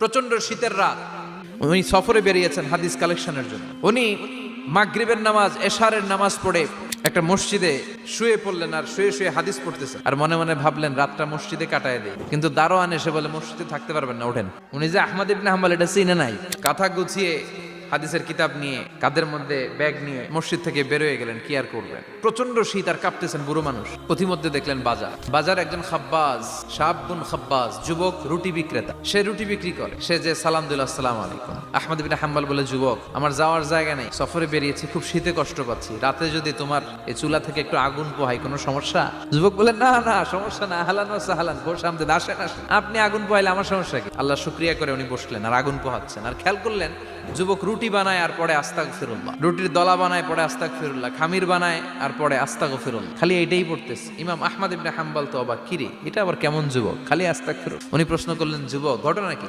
প্রচন্ড শীতের রাত, উনি সফরে বেরিয়েছেন হাদিস কালেকশনের জন্য। উনি মাগরিবের নামাজ, এশারের নামাজ পড়ে একটা মসজিদে শুয়ে পড়লেন, আর শুয়ে শুয়ে হাদিস পড়তেছেন, আর মনে মনে ভাবলেন রাতটা মসজিদে কাটায় দেয়। কিন্তু দারোয়ান এসে বলে মসজিদে থাকতে পারবেন না, ওঠেন। উনি যে আহমদ ইবনে হাম্বল এটা চিনে নাই, কাঁথা গুছিয়ে হাদিসের কিতাব নিয়ে কাঁধের মধ্যে ব্যাগ নিয়ে মসজিদ থেকে বের হয়ে গেলেন। কি আর করবেন, প্রচন্ড শীত, আর কাঁপতেছেন বুড়ো মানুষ। পথিমধ্যে দেখলেন বাজার একজন খাব্বাজ, শাবুন খাব্বাজ, যুবক রুটি বিক্রেতা। সে রুটি বিক্রি করে। সে যে সালাম দিল, আসসালামু আলাইকুম। আহমদ ইবনে হাম্বল বলে, যুবক আমার যাওয়ার জায়গা নেই, সফরে বেরিয়েছি, খুব শীতে কষ্ট পাচ্ছি, রাতে যদি তোমার এই চুলা থেকে একটু আগুন পোহাই কোনো সমস্যা? যুবক বলে, না না সমস্যা না, আহলান ওয়া সাহলান, বসে আমতে আসেন আসেন, আপনি আগুন পোহাইলে আমার সমস্যা কি? আল্লাহ শুকরিয়া করে উনি বসলেন আর আগুন পোহাচ্ছেন। আর খেয়াল করলেন যুবক রুটি বানায় আর পরে আস্তাগফিরুল্লাহ, রুটির দলা বানায় পরে আস্তাগফিরুল্লাহ, খামির বানায় আর পরে আস্তাগফিরুল্লাহ, খালি এইটাই পড়তেছে। ইমাম আহমদ ইবনে হাম্বল তো অবাক, কিরে এটা আবার কেমন যুবক, খালি আস্তাগফিরুল্লাহ। উনি প্রশ্ন করলেন, যুবক ঘটনা কি?